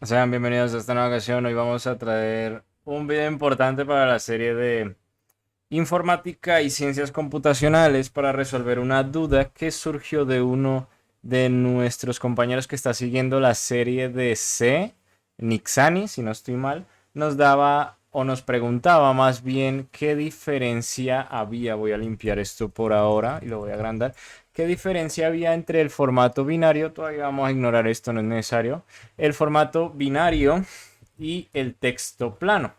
Sean bienvenidos a esta nueva ocasión. Hoy vamos a traer un video importante para la serie de informática y ciencias computacionales para resolver una duda que surgió de uno de nuestros compañeros que está siguiendo la serie de C, Nixani, si no estoy mal, nos daba o nos preguntaba más bien qué diferencia había. Voy a limpiar esto por ahora y lo voy a agrandar. ¿Qué diferencia había entre el formato binario? Todavía vamos a ignorar esto, no es necesario. El formato binario y el texto plano.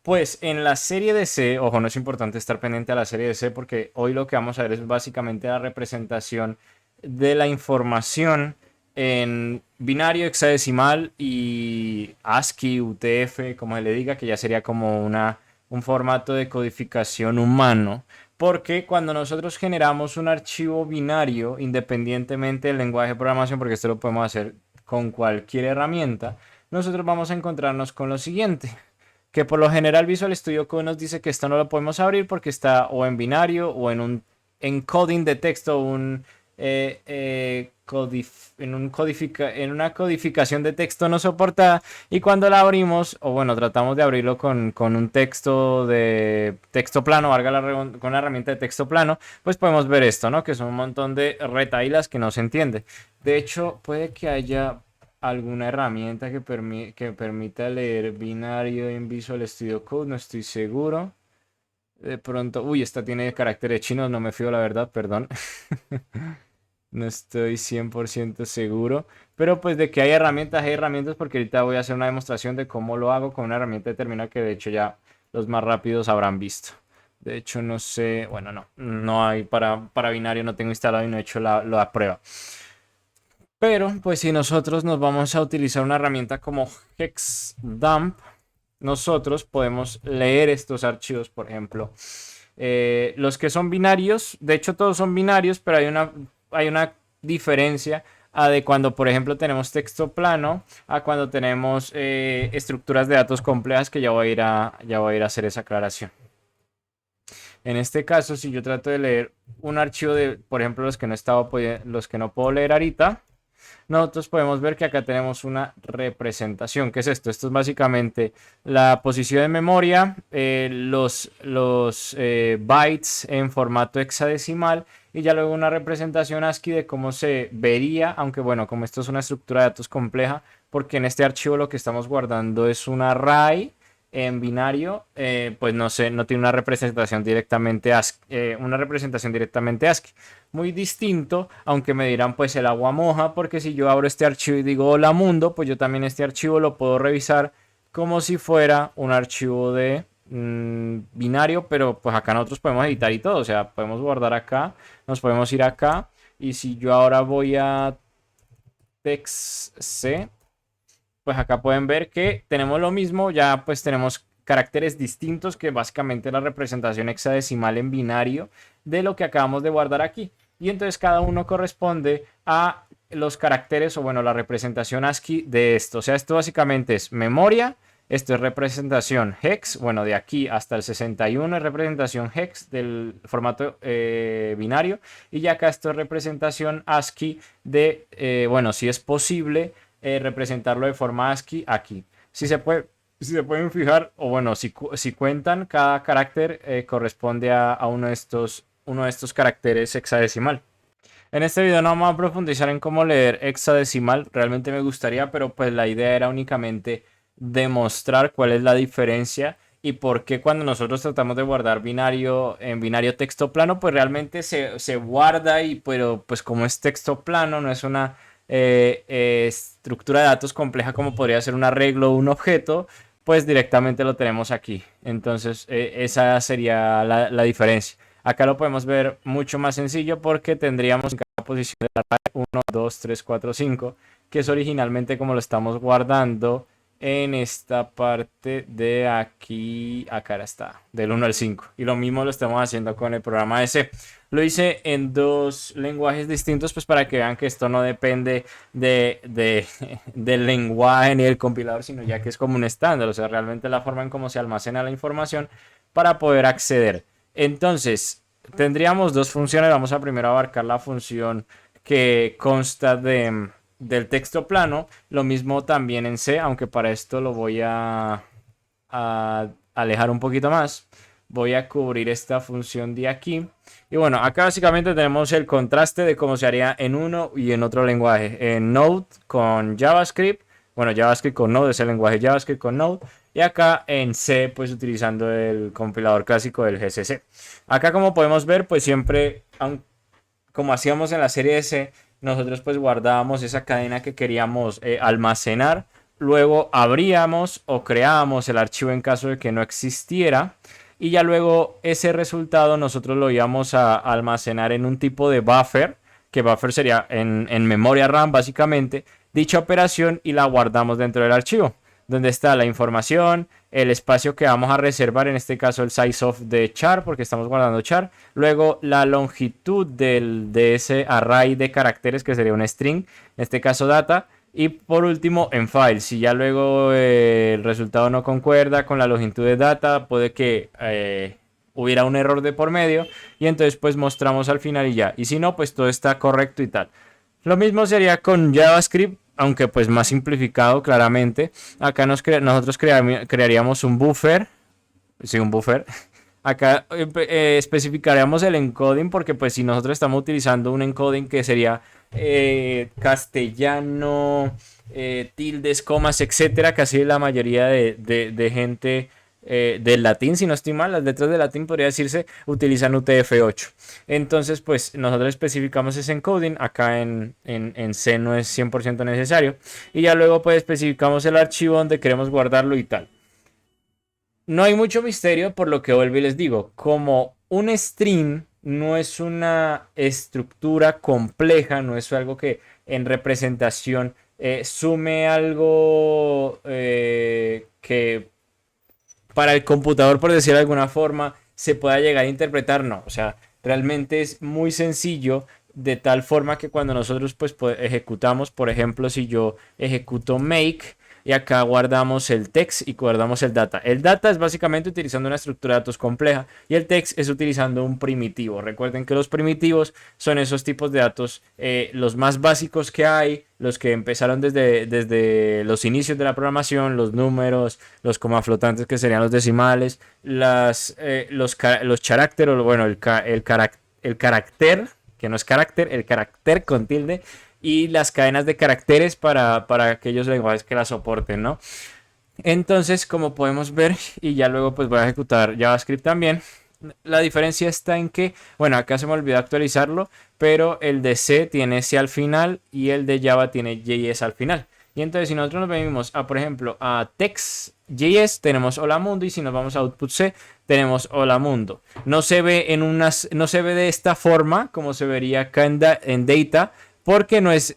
Pues en la serie de C, ojo, no es importante estar pendiente a la serie de C porque hoy lo que vamos a ver es básicamente la representación de la información en binario, hexadecimal y ASCII, UTF, como se le diga, que ya sería como un formato de codificación humano. Porque cuando nosotros generamos un archivo binario, independientemente del lenguaje de programación, porque esto lo podemos hacer con cualquier herramienta, nosotros vamos a encontrarnos con lo siguiente, que por lo general Visual Studio Code nos dice que esto no lo podemos abrir porque está o en binario o en un encoding de texto, en una codificación de texto no soportada, y cuando la abrimos, o bueno, tratamos de abrirlo con un texto de texto plano, con una herramienta de texto plano, pues podemos ver esto, ¿no? Que son un montón de retahílas que no se entiende. De hecho, puede que haya alguna herramienta que permita leer binario en Visual Studio Code, no estoy seguro. De pronto, uy, esta tiene caracteres chinos, no me fío la verdad, perdón. No estoy 100% seguro. Pero pues de que hay herramientas porque ahorita voy a hacer una demostración de cómo lo hago con una herramienta determinada que de hecho ya los más rápidos habrán visto. De hecho no sé, bueno, no hay para binario, no tengo instalado y no he hecho la prueba. Pero pues si nosotros nos vamos a utilizar una herramienta como HexDump, nosotros podemos leer estos archivos, por ejemplo. Los que son binarios, de hecho todos son binarios, pero hay una diferencia a de cuando, por ejemplo, tenemos texto plano a cuando tenemos estructuras de datos complejas, que ya voy a ir a hacer esa aclaración. En este caso, si yo trato de leer un archivo de, por ejemplo, los que no puedo leer ahorita, nosotros podemos ver que acá tenemos una representación. ¿Qué es esto? Esto es básicamente la posición de memoria, los bytes en formato hexadecimal y ya luego una representación ASCII de cómo se vería, aunque bueno, como esto es una estructura de datos compleja, porque en este archivo lo que estamos guardando es un array en binario, pues no sé, no tiene una representación directamente ASCII. Muy distinto, aunque me dirán pues el agua moja, porque si yo abro este archivo y digo hola mundo, pues yo también este archivo lo puedo revisar como si fuera un archivo de binario, pero pues acá nosotros podemos editar y todo, o sea, podemos guardar acá, nos podemos ir acá, y si yo ahora voy a TextC, pues acá pueden ver que tenemos lo mismo, ya pues tenemos caracteres distintos, que básicamente la representación hexadecimal en binario de lo que acabamos de guardar aquí. Y entonces cada uno corresponde a los caracteres, o bueno, la representación ASCII de esto. O sea, esto básicamente es memoria, esto es representación hex, bueno, de aquí hasta el 61 es representación hex del formato binario, y ya acá esto es representación ASCII de, bueno, si es posible representarlo de forma ASCII aquí. Si se pueden fijar, o bueno, si cuentan, cada carácter corresponde a uno de estos caracteres hexadecimal. En este video no vamos a profundizar en cómo leer hexadecimal, realmente me gustaría, pero pues la idea era únicamente demostrar cuál es la diferencia y por qué cuando nosotros tratamos de guardar binario en binario texto plano, pues realmente se guarda, pero pues como es texto plano, no es una estructura de datos compleja como podría ser un arreglo o un objeto, pues directamente lo tenemos aquí. Entonces esa sería la diferencia. Acá lo podemos ver mucho más sencillo porque tendríamos en cada posición de la array 1, 2, 3, 4, 5, que es originalmente como lo estamos guardando en esta parte de aquí. Acá está, del 1 al 5. Y lo mismo lo estamos haciendo con el programa de C. Lo hice en dos lenguajes distintos, pues para que vean que esto no depende del lenguaje ni del compilador, sino ya que es como un estándar, o sea, realmente la forma en cómo se almacena la información para poder acceder. Entonces, tendríamos dos funciones. Vamos a primero abarcar la función que consta de del texto plano. Lo mismo también en C, aunque para esto lo voy a alejar un poquito más. Voy a cubrir esta función de aquí. Y bueno, acá básicamente tenemos el contraste de cómo se haría en uno y en otro lenguaje. En Node con JavaScript. Bueno, JavaScript con Node es el lenguaje JavaScript con Node. Y acá en C, pues utilizando el compilador clásico del GCC. Acá como podemos ver, pues siempre, como hacíamos en la serie S, nosotros pues guardábamos esa cadena que queríamos almacenar. Luego abríamos o creábamos el archivo en caso de que no existiera. Y ya luego ese resultado nosotros lo íbamos a almacenar en un tipo de buffer, que buffer sería en memoria RAM básicamente, dicha operación y la guardamos dentro del archivo, donde está la información, el espacio que vamos a reservar, en este caso el size of de char, porque estamos guardando char, luego la longitud de ese array de caracteres, que sería un string, en este caso data, y por último en file, si ya luego el resultado no concuerda con la longitud de data, puede que hubiera un error de por medio, y entonces pues mostramos al final y ya, y si no, pues todo está correcto y tal. Lo mismo sería con JavaScript, aunque pues más simplificado claramente. Acá nosotros crearíamos un buffer. Sí, un buffer. Acá especificaríamos el encoding porque pues si nosotros estamos utilizando un encoding que sería castellano, tildes, comas, etcétera, casi la mayoría de gente del latín, si no estoy mal, las letras de latín podría decirse utilizan UTF-8. Entonces, pues nosotros especificamos ese encoding, acá en C no es 100% necesario, y ya luego pues especificamos el archivo donde queremos guardarlo y tal. No hay mucho misterio, por lo que vuelvo y les digo, como un string no es una estructura compleja, no es algo que en representación sume algo que para el computador, por decirlo de alguna forma, se pueda llegar a interpretar, no. O sea, realmente es muy sencillo de tal forma que cuando nosotros pues ejecutamos, por ejemplo, si yo ejecuto make y acá guardamos el text y guardamos el data. El data es básicamente utilizando una estructura de datos compleja y el text es utilizando un primitivo. Recuerden que los primitivos son esos tipos de datos, los más básicos que hay, los que empezaron desde los inicios de la programación, los números, los coma flotantes que serían los decimales, los caracteres, bueno, el carácter, que no es carácter, el carácter con tilde, y las cadenas de caracteres para aquellos lenguajes que la soporten, ¿no? Entonces, como podemos ver, y ya luego pues voy a ejecutar JavaScript también, la diferencia está en que, bueno, acá se me olvidó actualizarlo, pero el de C tiene C al final y el de Java tiene JS al final. Y entonces si nosotros nos venimos a, por ejemplo, a text.js, tenemos hola mundo, y si nos vamos a output C, tenemos hola mundo. No se ve no se ve de esta forma como se vería acá en data, porque no es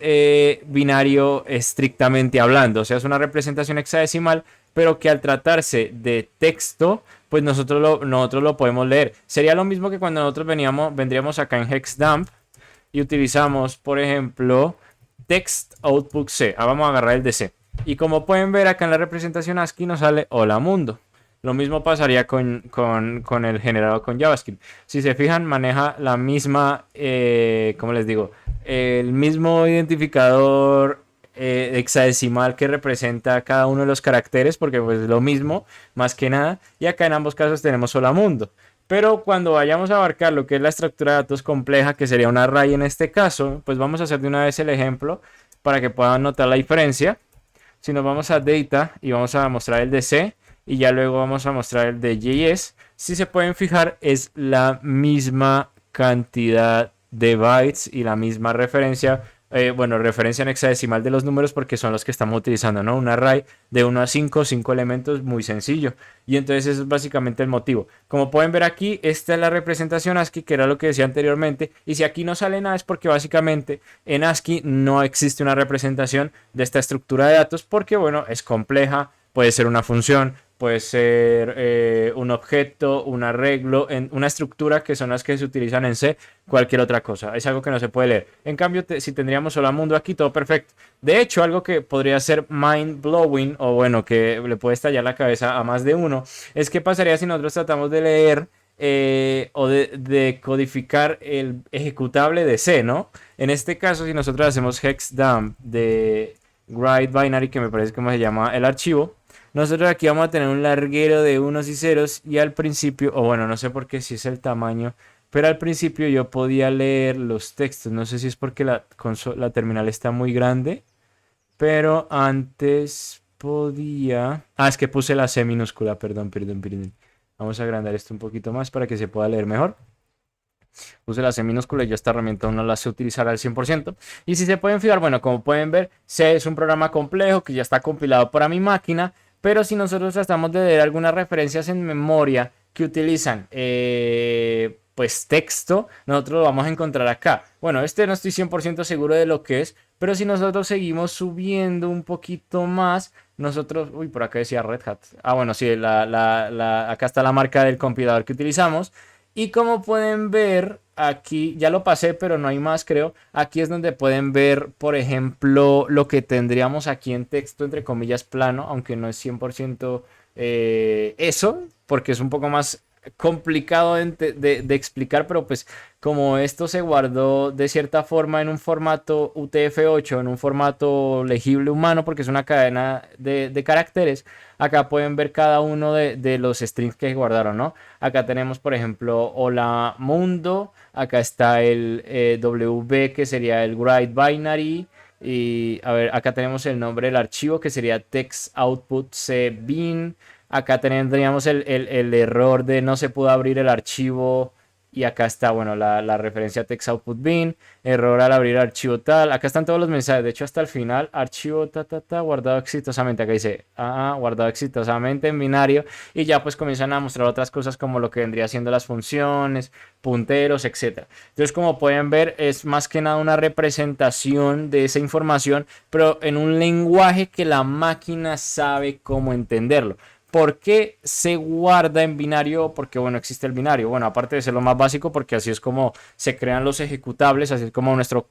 binario estrictamente hablando, o sea, es una representación hexadecimal, pero que al tratarse de texto, pues nosotros lo podemos leer. Sería lo mismo que cuando nosotros vendríamos acá en hexdump y utilizamos, por ejemplo, text output C. Vamos a agarrar el de C. Y como pueden ver acá en la representación ASCII nos sale hola mundo. Lo mismo pasaría con el generado con JavaScript. Si se fijan, maneja la misma, ¿cómo les digo? El mismo identificador hexadecimal que representa cada uno de los caracteres, porque pues es lo mismo, más que nada. Y acá en ambos casos tenemos hola mundo. Pero cuando vayamos a abarcar lo que es la estructura de datos compleja, que sería un array en este caso, pues vamos a hacer de una vez el ejemplo para que puedan notar la diferencia. Si nos vamos a data y vamos a mostrar el de C, y ya luego vamos a mostrar el de JS, si se pueden fijar es la misma cantidad de bytes y la misma referencia, bueno, referencia en hexadecimal de los números, porque son los que estamos utilizando, ¿no? Un array de 1 a 5 elementos, muy sencillo. Y entonces eso es básicamente el motivo. Como pueden ver aquí, esta es la representación ASCII, que era lo que decía anteriormente. Y si aquí no sale nada es porque básicamente en ASCII no existe una representación de esta estructura de datos, porque bueno, es compleja, puede ser una función, puede ser un objeto, un arreglo, una estructura, que son las que se utilizan en C, cualquier otra cosa. Es algo que no se puede leer. En cambio, si tendríamos hola mundo aquí, todo perfecto. De hecho, algo que podría ser mind blowing, o bueno, que le puede estallar la cabeza a más de uno, es qué pasaría si nosotros tratamos de leer o de codificar el ejecutable de C, ¿no? En este caso, si nosotros hacemos hexdump de write binary, que me parece como se llama el archivo, nosotros aquí vamos a tener un larguero de unos y ceros y al principio, o bueno, no sé por qué si es el tamaño, pero al principio yo podía leer los textos. No sé si es porque la terminal está muy grande, pero antes podía... Ah, es que puse la C minúscula, perdón. Vamos a agrandar esto un poquito más para que se pueda leer mejor. Puse la C minúscula y yo esta herramienta no la sé utilizar al 100%. Y si se pueden fijar, bueno, como pueden ver, C es un programa complejo que ya está compilado para mi máquina, pero si nosotros tratamos de leer algunas referencias en memoria que utilizan pues texto, nosotros lo vamos a encontrar acá. Bueno, este no estoy 100% seguro de lo que es, pero si nosotros seguimos subiendo un poquito más, nosotros... Uy, por acá decía Red Hat. Ah, bueno, sí, acá está la marca del compilador que utilizamos. Y como pueden ver, aquí ya lo pasé, pero no hay más, creo. Aquí es donde pueden ver, por ejemplo, lo que tendríamos aquí en texto, entre comillas, plano, aunque no es 100% eso, porque es un poco más complicado de explicar, pero pues como esto se guardó de cierta forma en un formato UTF-8, en un formato legible humano, porque es una cadena de caracteres, acá pueden ver cada uno de los strings que guardaron, ¿no? Acá tenemos, por ejemplo, hola mundo, acá está el WB, que sería el write binary, y a ver, acá tenemos el nombre del archivo, que sería text output c bin. Acá tendríamos el error de no se pudo abrir el archivo. Y acá está, bueno, la referencia text output bin, error al abrir archivo tal. Acá están todos los mensajes, de hecho hasta el final, archivo guardado exitosamente. Acá dice, guardado exitosamente en binario. Y ya pues comienzan a mostrar otras cosas como lo que vendría siendo las funciones, punteros, etcétera. Entonces, como pueden ver, es más que nada una representación de esa información, pero en un lenguaje que la máquina sabe cómo entenderlo. ¿Por qué se guarda en binario? Porque, bueno, existe el binario. Bueno, aparte de ser lo más básico, porque así es como se crean los ejecutables, así es como nuestro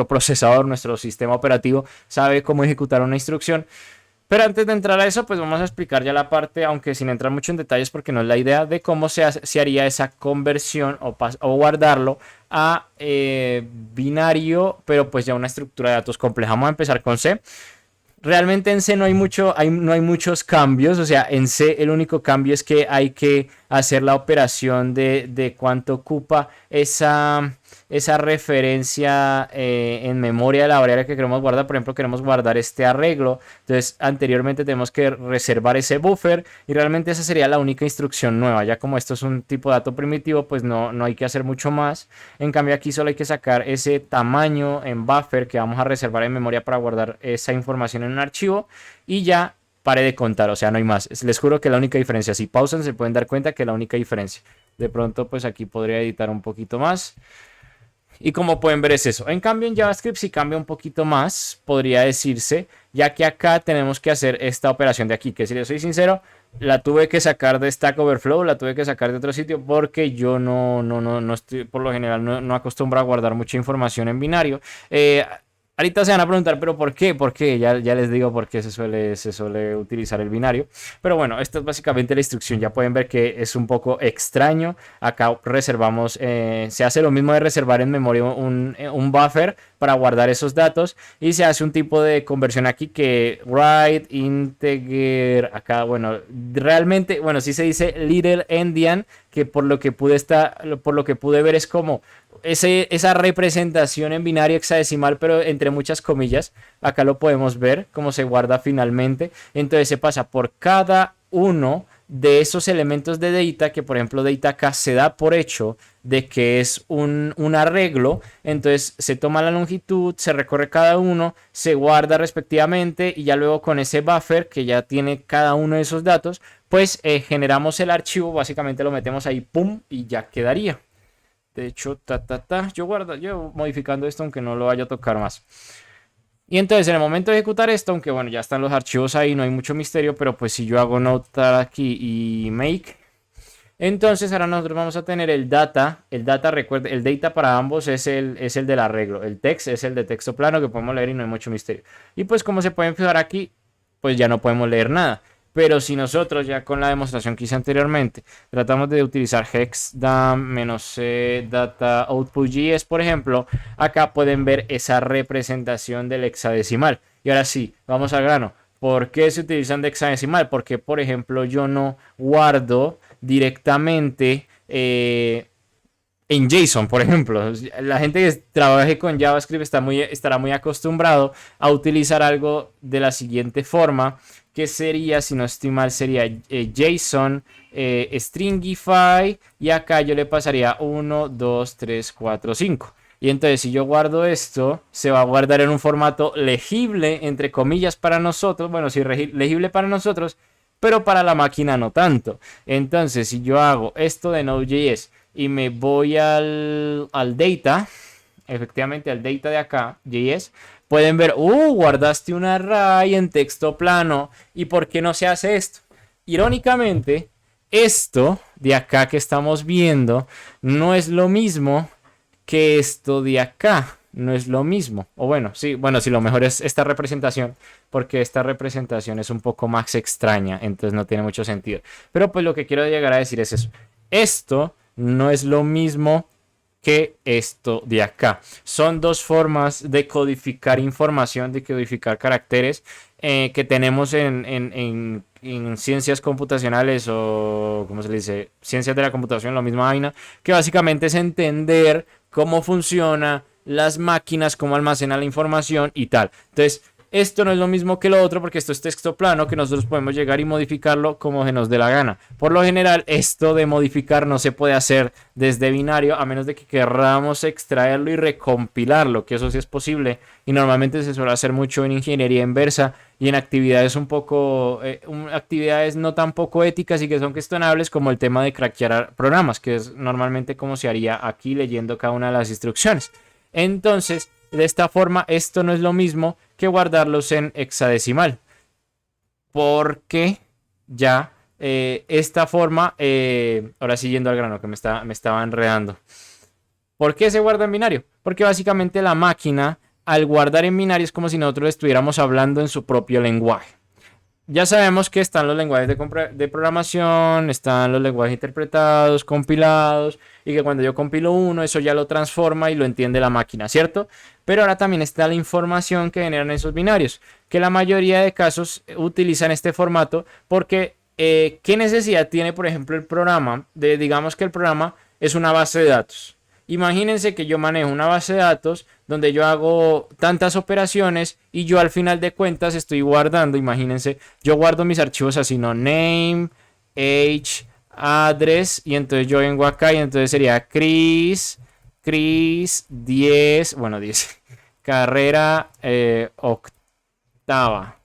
procesador, nuestro sistema operativo sabe cómo ejecutar una instrucción. Pero antes de entrar a eso, pues vamos a explicar ya la parte, aunque sin entrar mucho en detalles, porque no es la idea de cómo se haría esa conversión o guardarlo a binario, pero pues ya una estructura de datos compleja. Vamos a empezar con C. Realmente en C no hay muchos cambios, o sea, en C el único cambio es que hay que hacer la operación de cuánto ocupa esa referencia en memoria de la variable que queremos guardar. Por ejemplo, queremos guardar este arreglo, entonces anteriormente tenemos que reservar ese buffer y realmente esa sería la única instrucción nueva. Ya como esto es un tipo de dato primitivo, pues no hay que hacer mucho más. En cambio aquí solo hay que sacar ese tamaño en buffer que vamos a reservar en memoria para guardar esa información en un archivo y ya pare de contar, o sea, no hay más. Les juro que la única diferencia, si pausan se pueden dar cuenta que la única diferencia. De pronto pues aquí podría editar un poquito más. Y como pueden ver es eso. En cambio en JavaScript sí cambia un poquito más, podría decirse, ya que acá tenemos que hacer esta operación de aquí, que si les soy sincero, la tuve que sacar de Stack Overflow, la tuve que sacar de otro sitio porque yo no estoy, por lo general, no acostumbro a guardar mucha información en binario. Ahorita se van a preguntar, ¿pero por qué? ¿Por qué? Ya les digo por qué se suele utilizar el binario. Pero bueno, esta es básicamente la instrucción. Ya pueden ver que es un poco extraño. Acá reservamos, se hace lo mismo de reservar en memoria un buffer para guardar esos datos. Y se hace un tipo de conversión aquí que write integer. Acá, bueno, realmente, bueno, sí se dice little endian, que por lo que pude ver es como esa representación en binario hexadecimal, pero entre muchas comillas. Acá lo podemos ver cómo se guarda finalmente. Entonces se pasa por cada uno de esos elementos de data, que por ejemplo data acá se da por hecho de que es un arreglo. Entonces se toma la longitud, se recorre cada uno, se guarda respectivamente y ya luego con ese buffer que ya tiene cada uno de esos datos, pues generamos el archivo, básicamente lo metemos ahí, pum, y ya quedaría. De hecho, yo modificando esto aunque no lo vaya a tocar más. Y entonces en el momento de ejecutar esto, aunque bueno, ya están los archivos ahí, no hay mucho misterio, pero pues si yo hago notar aquí y make, entonces ahora nosotros vamos a tener el data, recuerde, el data para ambos es el del arreglo, el text es el de texto plano que podemos leer y no hay mucho misterio. Y pues como se pueden fijar aquí, pues ya no podemos leer nada. Pero si nosotros ya con la demostración que hice anteriormente tratamos de utilizar hexdam-c data output.js, por ejemplo, acá pueden ver esa representación del hexadecimal. Y ahora sí, vamos al grano. ¿Por qué se utilizan de hexadecimal? Porque, por ejemplo, yo no guardo directamente en JSON, por ejemplo. La gente que trabaje con JavaScript estará muy acostumbrado a utilizar algo de la siguiente forma, que sería, si no estoy mal, sería JSON, Stringify, y acá yo le pasaría 1, 2, 3, 4, 5. Y entonces si yo guardo esto, se va a guardar en un formato legible, entre comillas, para nosotros. Bueno, sí, legible para nosotros, pero para la máquina no tanto. Entonces, si yo hago esto de Node.js y me voy al data, efectivamente al data de acá, JS, pueden ver, guardaste un array en texto plano. ¿Y por qué no se hace esto? Irónicamente, esto de acá que estamos viendo no es lo mismo que esto de acá. No es lo mismo. O bueno, sí, lo mejor es esta representación, porque esta representación es un poco más extraña, entonces no tiene mucho sentido. Pero pues lo que quiero llegar a decir es eso. Esto no es lo mismo que esto de acá. Son dos formas de codificar información, de codificar caracteres que tenemos en ciencias computacionales, o como se le dice, ciencias de la computación, la misma vaina, que básicamente es entender cómo funciona las máquinas, cómo almacenan la información y tal. Entonces, esto no es lo mismo que lo otro, porque esto es texto plano que nosotros podemos llegar y modificarlo como se nos dé la gana. Por lo general, esto de modificar no se puede hacer desde binario, a menos de que queramos extraerlo y recompilarlo, que eso sí es posible, y normalmente se suele hacer mucho en ingeniería inversa y en actividades actividades no tan poco éticas y que son cuestionables, como el tema de craquear programas, que es normalmente como se haría aquí leyendo cada una de las instrucciones. Entonces, de esta forma, esto no es lo mismo que guardarlos en hexadecimal, porque ya esta forma, ahora sí yendo al grano, que me estaba enredando. ¿Por qué se guarda en binario? Porque básicamente la máquina, al guardar en binario, es como si nosotros estuviéramos hablando en su propio lenguaje. Ya sabemos que están los lenguajes de programación, están los lenguajes interpretados, compilados, y que cuando yo compilo uno, eso ya lo transforma y lo entiende la máquina, ¿cierto? Pero ahora también está la información que generan esos binarios, que la mayoría de casos utilizan este formato porque ¿qué necesidad tiene, por ejemplo, el programa? Digamos que el programa es una base de datos. Imagínense que yo manejo una base de datos donde yo hago tantas operaciones y yo al final de cuentas estoy guardando, imagínense, yo guardo mis archivos así, no, name, age, address, y entonces yo vengo acá y entonces sería Chris 10, bueno, 10, carrera octava.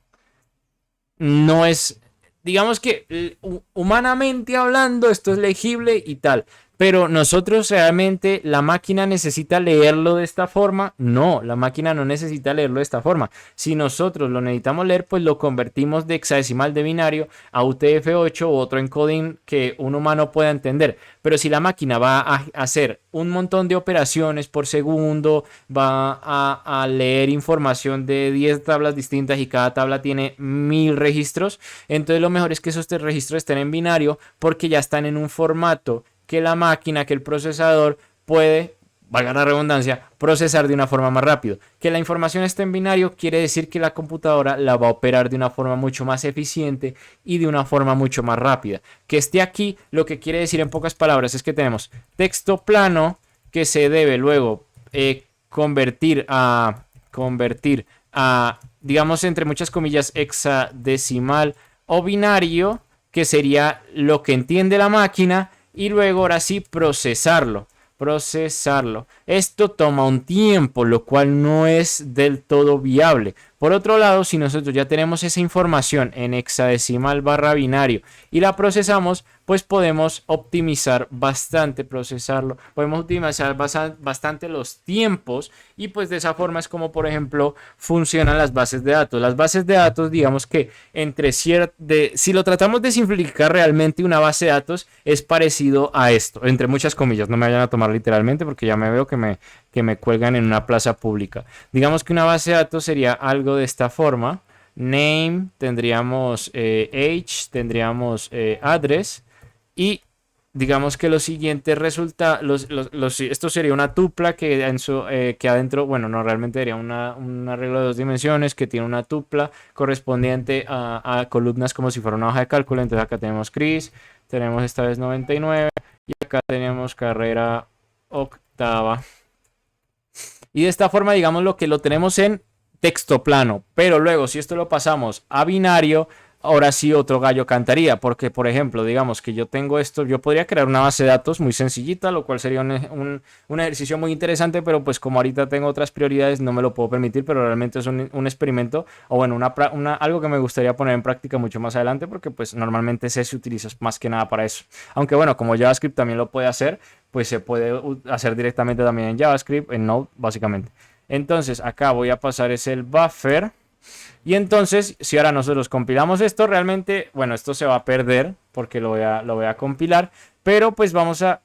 No es, digamos que humanamente hablando, esto es legible y tal. Pero nosotros realmente, ¿la máquina necesita leerlo de esta forma? No, la máquina no necesita leerlo de esta forma. Si nosotros lo necesitamos leer, pues lo convertimos de hexadecimal de binario a UTF-8 u otro encoding que un humano pueda entender. Pero si la máquina va a hacer un montón de operaciones por segundo, va a leer información de 10 tablas distintas y cada tabla tiene 1000 registros, entonces lo mejor es que esos registros estén en binario, porque ya están en un formato que la máquina, que el procesador puede, valga la redundancia, procesar de una forma más rápido. Que la información esté en binario quiere decir que la computadora la va a operar de una forma mucho más eficiente y de una forma mucho más rápida. Que esté aquí, lo que quiere decir en pocas palabras es que tenemos texto plano que se debe luego convertir a, digamos, entre muchas comillas, hexadecimal o binario, que sería lo que entiende la máquina, y luego ahora sí procesarlo. Esto toma un tiempo, lo cual no es del todo viable. Por otro lado, si nosotros ya tenemos esa información en hexadecimal barra binario y la procesamos, pues podemos optimizar bastante procesarlo. Podemos optimizar bastante los tiempos, y pues de esa forma es como, por ejemplo, funcionan las bases de datos. Las bases de datos, digamos que si lo tratamos de simplificar realmente, una base de datos es parecido a esto, entre muchas comillas. No me vayan a tomar literalmente porque ya me veo que me cuelgan en una plaza pública. Digamos que una base de datos sería algo de esta forma. name, tendríamos age, tendríamos address y digamos que lo siguiente resulta, esto sería una tupla que adentro, bueno, no realmente sería un arreglo de dos dimensiones que tiene una tupla correspondiente a columnas como si fuera una hoja de cálculo. Entonces acá tenemos Chris, tenemos esta vez 99 y acá tenemos carrera octava. Y de esta forma, digamos, lo que lo tenemos en texto plano. Pero luego, si esto lo pasamos a binario, ahora sí otro gallo cantaría. Porque, por ejemplo, digamos que yo tengo esto, yo podría crear una base de datos muy sencillita, lo cual sería un ejercicio muy interesante, pero pues como ahorita tengo otras prioridades, no me lo puedo permitir, pero realmente es un experimento, o bueno, algo que me gustaría poner en práctica mucho más adelante, porque pues normalmente C se utiliza más que nada para eso. Aunque bueno, como JavaScript también lo puede hacer, pues se puede hacer directamente también en JavaScript, en Node, básicamente. Entonces, acá voy a pasar es el buffer. Y entonces, si ahora nosotros compilamos esto, realmente, bueno, esto se va a perder porque lo voy a compilar. Pero pues vamos a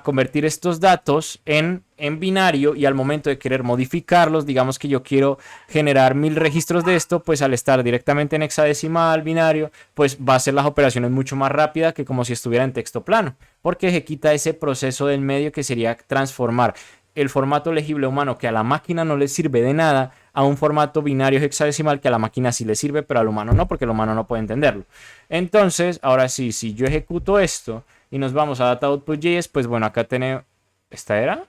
convertir estos datos en binario y al momento de querer modificarlos, digamos que yo quiero generar 1000 registros de esto, pues al estar directamente en hexadecimal, binario, pues va a hacer las operaciones mucho más rápida que como si estuviera en texto plano, porque se quita ese proceso del medio que sería transformar el formato legible humano que a la máquina no le sirve de nada a un formato binario hexadecimal que a la máquina sí le sirve, pero al humano no, porque el humano no puede entenderlo. Entonces, ahora sí, si yo ejecuto esto y nos vamos a data.output.js, pues bueno, acá tenemos... ¿Esta era?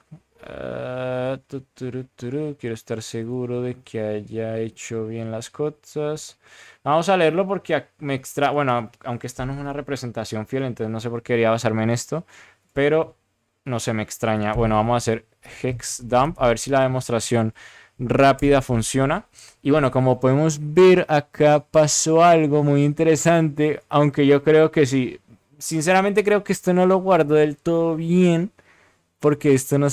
Quiero estar seguro de que haya hecho bien las cosas. Vamos a leerlo porque me extra... Bueno, aunque esta no es una representación fiel, entonces no sé por qué quería basarme en esto, pero no se me extraña. Bueno, vamos a hacer hex dump, a ver si la demostración rápida funciona. Y bueno, como podemos ver, acá pasó algo muy interesante, aunque yo creo que sí. Sinceramente creo que esto no lo guardo del todo bien, porque esto no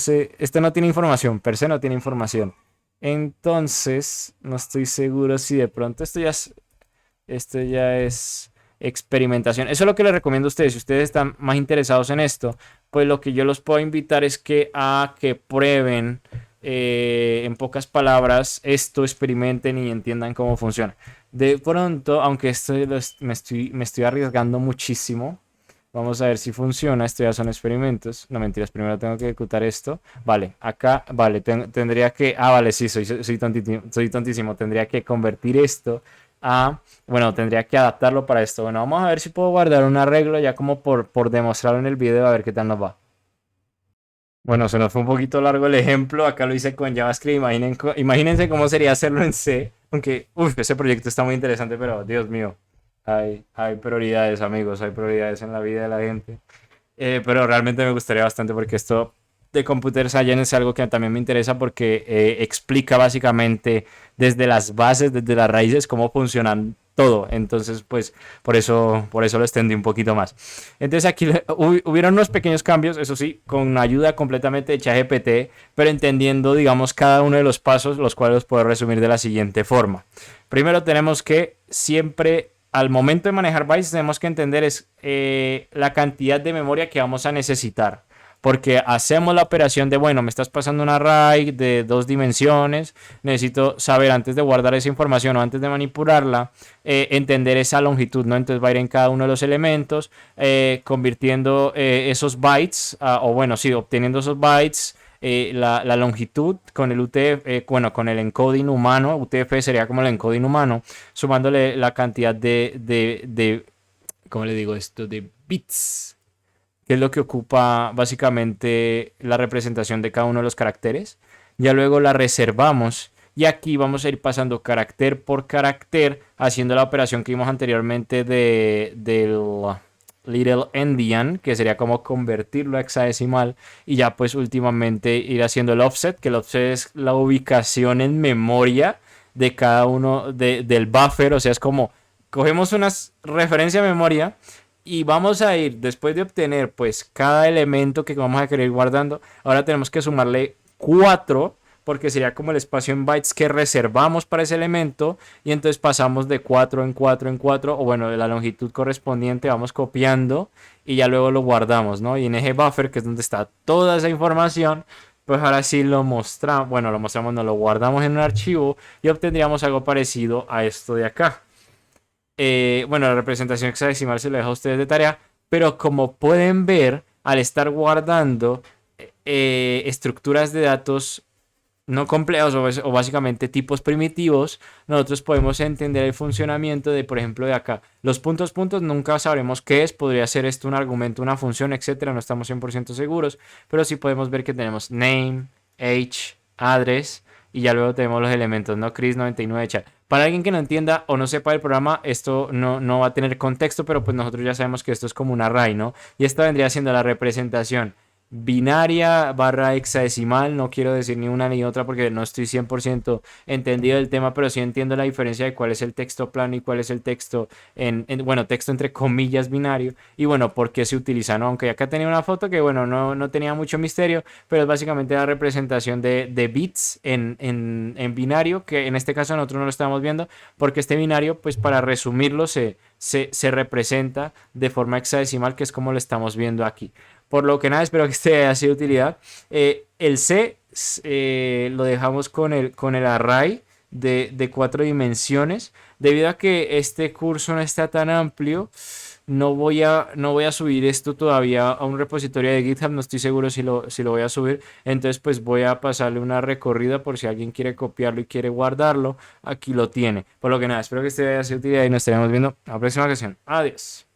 tiene información, per se no tiene información. Entonces, no estoy seguro si de pronto esto ya es experimentación. Eso es lo que les recomiendo a ustedes. Si ustedes están más interesados en esto, pues lo que yo los puedo invitar es que prueben, en pocas palabras, esto, experimenten y entiendan cómo funciona. De pronto, aunque me estoy arriesgando muchísimo, vamos a ver si funciona. Esto ya son experimentos. No, mentiras, primero tengo que ejecutar esto. Vale, acá, vale, tendría que... Ah, vale, sí, soy tontísimo. Tendría que convertir esto bueno, tendría que adaptarlo para esto. Bueno, vamos a ver si puedo guardar un arreglo ya como por demostrarlo en el video, a ver qué tal nos va. Bueno, se nos fue un poquito largo el ejemplo. Acá lo hice con JavaScript. Imagínense cómo sería hacerlo en C. Aunque, ese proyecto está muy interesante, pero Dios mío, hay prioridades, amigos. Hay prioridades en la vida de la gente. Pero realmente me gustaría bastante porque esto de Computer Science es algo que también me interesa porque explica básicamente desde las bases, desde las raíces, cómo funcionan todo. Entonces, pues, por eso lo extendí un poquito más. Entonces, aquí hubieron unos pequeños cambios, eso sí, con ayuda completamente de ChatGPT, pero entendiendo, digamos, cada uno de los pasos, los cuales los puedo resumir de la siguiente forma. Primero tenemos que siempre, al momento de manejar bytes, tenemos que entender la cantidad de memoria que vamos a necesitar. Porque hacemos la operación de, bueno, me estás pasando un array de 2 dimensiones, necesito saber antes de guardar esa información o antes de manipularla, entender esa longitud, ¿no? Entonces va a ir en cada uno de los elementos, convirtiendo esos bytes, o bueno, sí, obteniendo esos bytes, la longitud con el UTF, bueno, con el encoding humano, UTF sería como el encoding humano, sumándole la cantidad ¿cómo le digo esto? De bits, que es lo que ocupa básicamente la representación de cada uno de los caracteres. Ya luego la reservamos y aquí vamos a ir pasando carácter por carácter, haciendo la operación que vimos anteriormente del little endian, que sería como convertirlo a hexadecimal, y ya pues últimamente ir haciendo el offset, que el offset es la ubicación en memoria de cada uno del buffer. O sea, es como cogemos una referencia a memoria y vamos a ir, después de obtener pues cada elemento que vamos a querer ir guardando, ahora tenemos que sumarle 4, porque sería como el espacio en bytes que reservamos para ese elemento, y entonces pasamos de 4 en 4 en 4, o bueno, de la longitud correspondiente vamos copiando y ya luego lo guardamos, ¿no? Y en eje buffer, que es donde está toda esa información, pues ahora sí lo mostramos, bueno, lo mostramos, no lo guardamos en un archivo y obtendríamos algo parecido a esto de acá. Bueno, la representación hexadecimal se lo dejo a ustedes de tarea, pero como pueden ver, al estar guardando estructuras de datos no complejos o básicamente tipos primitivos, nosotros podemos entender el funcionamiento de, por ejemplo, de acá. Los puntos nunca sabremos qué es, podría ser esto un argumento, una función, etcétera, no estamos 100% seguros, pero sí podemos ver que tenemos name, age, address y ya luego tenemos los elementos, ¿no? Chris 99 chat. Para alguien que no entienda o no sepa el programa, esto no va a tener contexto, pero pues nosotros ya sabemos que esto es como un array, ¿no? Y esta vendría siendo la representación binaria barra hexadecimal, no quiero decir ni una ni otra porque no estoy 100% entendido del tema, pero sí entiendo la diferencia de cuál es el texto plano y cuál es el texto bueno, texto entre comillas binario y bueno, por qué se utiliza, ¿no? Aunque acá tenía una foto que bueno, no tenía mucho misterio, pero es básicamente la representación de bits en binario, que en este caso nosotros no lo estamos viendo, porque este binario, pues para resumirlo, se representa de forma hexadecimal, que es como lo estamos viendo aquí. Por lo que nada, espero que este haya sido de utilidad. El C lo dejamos con el array de 4 dimensiones. Debido a que este curso no está tan amplio, no voy a subir esto todavía a un repositorio de GitHub. No estoy seguro si lo voy a subir. Entonces, pues voy a pasarle una recorrida por si alguien quiere copiarlo y quiere guardarlo. Aquí lo tiene. Por lo que nada, espero que este haya sido de utilidad y nos estaremos viendo en la próxima ocasión. Adiós.